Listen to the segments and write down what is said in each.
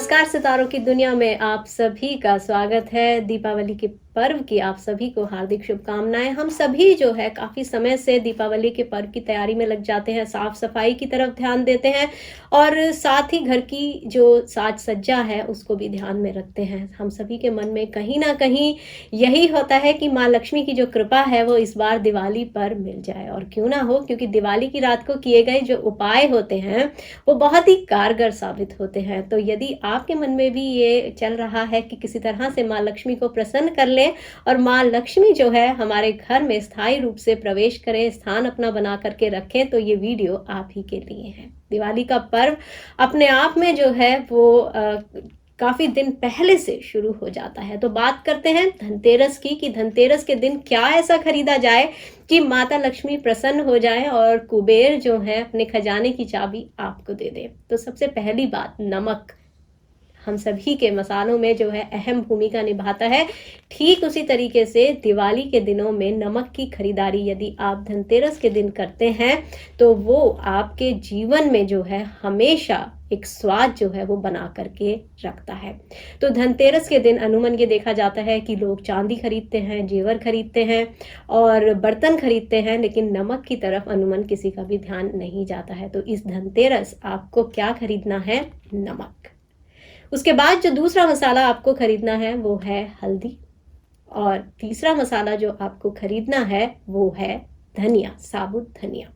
नमस्कार, सितारों की दुनिया में आप सभी का स्वागत है। दीपावली के पर्व की आप सभी को हार्दिक शुभकामनाएं। हम सभी जो है काफ़ी समय से दीपावली के पर्व की तैयारी में लग जाते हैं, साफ सफाई की तरफ ध्यान देते हैं और साथ ही घर की जो साज सज्जा है उसको भी ध्यान में रखते हैं। हम सभी के मन में कहीं ना कहीं यही होता है कि माँ लक्ष्मी की जो कृपा है वो इस बार दिवाली पर मिल जाए, और क्यों ना हो, क्योंकि दिवाली की रात को किए गए जो उपाय होते हैं वो बहुत ही कारगर साबित होते हैं। तो यदि आपके मन में भी ये चल रहा है कि किसी तरह से माँ लक्ष्मी को प्रसन्न कर लें और माँ लक्ष्मी जो है हमारे घर में स्थायी रूप से प्रवेश करें, स्थान अपना बना करके रखें, तो ये वीडियो आप ही के लिए है। दिवाली का पर्व अपने आप में जो है वो काफी दिन पहले से शुरू हो जाता है। तो बात करते हैं धनतेरस की कि धनतेरस के दिन क्या ऐसा खरीदा जाए कि माता लक्ष्मी प्रसन्न हो जाए और कुबेर जो है अपने खजाने की चाबी आपको दे दे। तो सबसे पहली बात, नमक हम सभी के मसालों में जो है अहम भूमिका निभाता है। ठीक उसी तरीके से दिवाली के दिनों में नमक की खरीदारी यदि आप धनतेरस के दिन करते हैं तो वो आपके जीवन में जो है हमेशा एक स्वाद जो है वो बना करके रखता है। तो धनतेरस के दिन अमूमन ये देखा जाता है कि लोग चांदी खरीदते हैं, जेवर खरीदते हैं और बर्तन खरीदते हैं, लेकिन नमक की तरफ अमूमन किसी का भी ध्यान नहीं जाता है। तो इस धनतेरस आपको क्या खरीदना है? नमक। उसके बाद जो दूसरा मसाला आपको खरीदना है वो है हल्दी, और तीसरा मसाला जो आपको खरीदना है वो है धनिया, साबुत धनिया।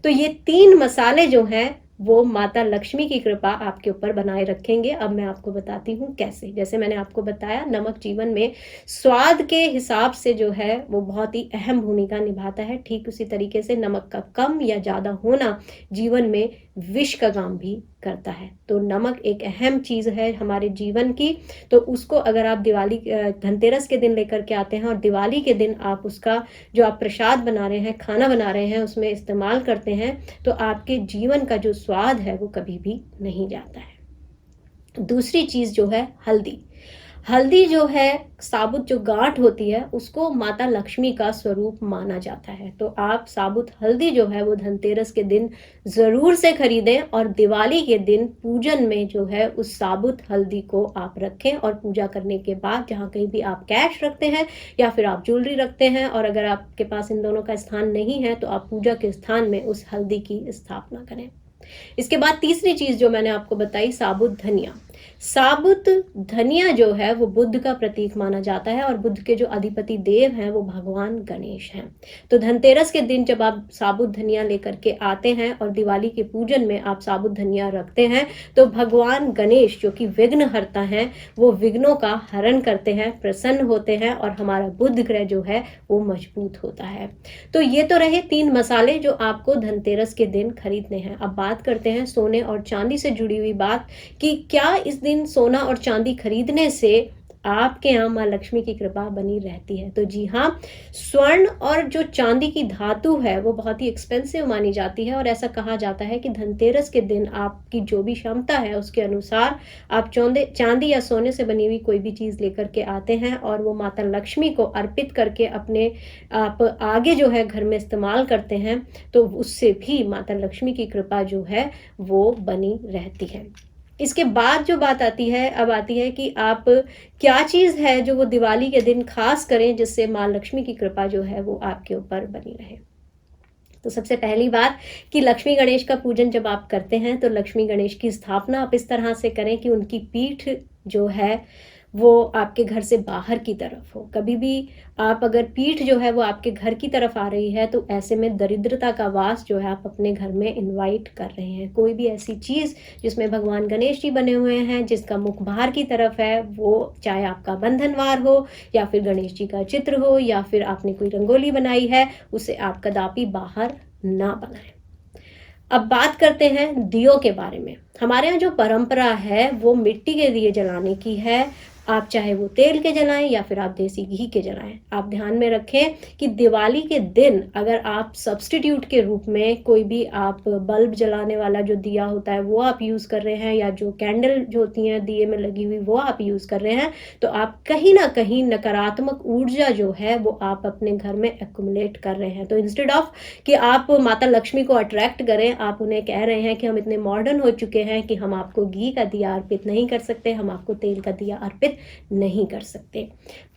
तो ये तीन मसाले जो हैं वो माता लक्ष्मी की कृपा आपके ऊपर बनाए रखेंगे। अब मैं आपको बताती हूँ कैसे। जैसे मैंने आपको बताया, नमक जीवन में स्वाद के हिसाब से जो है वो बहुत ही अहम भूमिका निभाता है। ठीक उसी तरीके से नमक का कम या ज़्यादा होना जीवन में विष का काम भी करता है। तो नमक एक अहम चीज़ है हमारे जीवन की। तो उसको अगर आप दिवाली धनतेरस के दिन लेकर के आते हैं और दिवाली के दिन आप उसका जो आप प्रसाद बना रहे हैं, खाना बना रहे हैं, उसमें इस्तेमाल करते हैं, तो आपके जीवन का जो स्वाद है वो कभी भी नहीं जाता है। दूसरी चीज़ जो है हल्दी। हल्दी जो है, साबुत जो गांठ होती है, उसको माता लक्ष्मी का स्वरूप माना जाता है। तो आप साबुत हल्दी जो है वो धनतेरस के दिन ज़रूर से खरीदें और दिवाली के दिन पूजन में जो है उस साबुत हल्दी को आप रखें। और पूजा करने के बाद जहाँ कहीं भी आप कैश रखते हैं या फिर आप ज्वेलरी रखते हैं, और अगर आपके पास इन दोनों का स्थान नहीं है तो आप पूजा के स्थान में उस हल्दी की स्थापना करें। इसके बाद तीसरी चीज जो मैंने आपको बताई, साबुत धनिया। साबुत धनिया जो है वो बुद्ध का प्रतीक माना जाता है और बुद्ध के जो अधिपति देव हैं वो भगवान गणेश हैं। तो धनतेरस के दिन जब आप साबुत धनिया लेकर के आते हैं और दिवाली के पूजन में आप साबुत धनिया रखते हैं तो भगवान गणेश जो कि विघ्नहर्ता हैं वो विघ्नों का हरण करते हैं, प्रसन्न होते हैं और हमारा बुध ग्रह जो है वो मजबूत होता है। तो ये तो रहे तीन मसाले जो आपको धनतेरस के दिन खरीदने हैं। अब बात करते हैं सोने और चांदी से जुड़ी हुई बात कि क्या इस दिन सोना और चांदी खरीदने से आपके यहाँ माँ लक्ष्मी की कृपा बनी रहती है? तो जी हाँ, स्वर्ण और जो चांदी की धातु है वो बहुत ही एक्सपेंसिव मानी जाती है और ऐसा कहा जाता है कि धनतेरस के दिन आपकी जो भी क्षमता है उसके अनुसार आप चांदी या सोने से बनी हुई कोई भी चीज़ लेकर के आते हैं और वो माता लक्ष्मी को अर्पित करके अपने आप आगे जो है घर में इस्तेमाल करते हैं, तो उससे भी माता लक्ष्मी की कृपा जो है वो बनी रहती है। इसके बाद जो बात आती है, अब आती है कि आप क्या चीज़ है जो वो दिवाली के दिन खास करें जिससे माँ लक्ष्मी की कृपा जो है वो आपके ऊपर बनी रहे। तो सबसे पहली बात कि लक्ष्मी गणेश का पूजन जब आप करते हैं तो लक्ष्मी गणेश की स्थापना आप इस तरह से करें कि उनकी पीठ जो है वो आपके घर से बाहर की तरफ हो। कभी भी आप अगर पीठ जो है वो आपके घर की तरफ आ रही है तो ऐसे में दरिद्रता का वास जो है आप अपने घर में इनवाइट कर रहे हैं। कोई भी ऐसी चीज़ जिसमें भगवान गणेश जी बने हुए हैं, जिसका मुख बाहर की तरफ है, वो चाहे आपका बंधनवार हो या फिर गणेश जी का चित्र हो या फिर आपने कोई रंगोली बनाई है, उसे आप कदापि बाहर ना बनाएं। अब बात करते हैं दियों के बारे में। हमारे यहाँ जो परंपरा है वो मिट्टी के दिए जलाने की है। आप चाहे वो तेल के जलाएं या फिर आप देसी घी के जलाएं। आप ध्यान में रखें कि दिवाली के दिन अगर आप सब्स्टिट्यूट के रूप में कोई भी आप बल्ब जलाने वाला जो दिया होता है वो आप यूज़ कर रहे हैं, या जो कैंडल जो होती हैं दिए में लगी हुई वो आप यूज़ कर रहे हैं, तो आप कहीं ना कहीं नकारात्मक ऊर्जा जो है वो आप अपने घर में एक्युमुलेट कर रहे हैं। तो इंस्टेड ऑफ कि आप माता लक्ष्मी को अट्रैक्ट करें, आप उन्हें कह रहे हैं कि हम इतने मॉडर्न हो चुके हैं कि हम आपको घी का दिया अर्पित नहीं कर सकते, हम आपको तेल का दिया अर्पित नहीं कर सकते।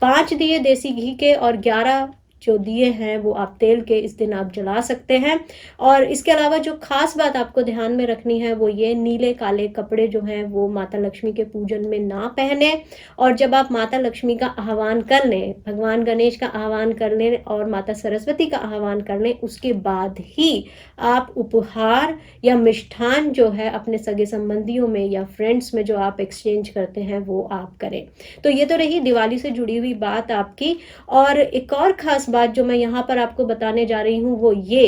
5 दिए देसी घी के और 11 जो दिए हैं वो आप तेल के इस दिन आप जला सकते हैं। और इसके अलावा जो खास बात आपको ध्यान में रखनी है वो ये, नीले काले कपड़े जो हैं वो माता लक्ष्मी के पूजन में ना पहने। और जब आप माता लक्ष्मी का आह्वान कर लें, भगवान गणेश का आह्वान कर लें और माता सरस्वती का आह्वान कर लें, उसके बाद ही आप उपहार या मिष्ठान जो है अपने सगे संबंधियों में या फ्रेंड्स में जो आप एक्सचेंज करते हैं वो आप करें। तो ये तो रही दिवाली से जुड़ी हुई बात आपकी। और एक और खास बात जो मैं यहाँ पर आपको बताने जा रही हूँ वो ये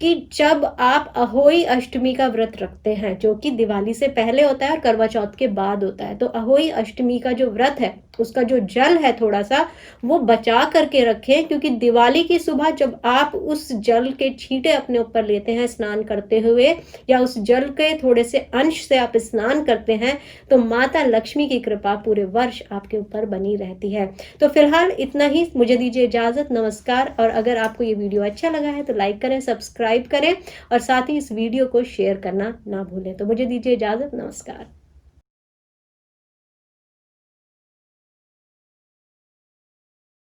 कि जब आप अहोई अष्टमी का व्रत रखते हैं, जो कि दिवाली से पहले होता है और करवा चौथ के बाद होता है, तो अहोई अष्टमी का जो व्रत है उसका जो जल है थोड़ा सा वो बचा करके रखें, क्योंकि दिवाली की सुबह जब आप उस जल के छींटे अपने ऊपर लेते हैं स्नान करते हुए, या उस जल के थोड़े से अंश से आप स्नान करते हैं, तो माता लक्ष्मी की कृपा पूरे वर्ष आपके ऊपर बनी रहती है। तो फिलहाल इतना ही, मुझे दीजिए इजाजत, नमस्कार। और अगर आपको ये वीडियो अच्छा लगा है तो लाइक करें, सब्सक्राइब करें और साथ ही इस वीडियो को शेयर करना ना भूलें। तो मुझे दीजिए इजाजत, नमस्कार।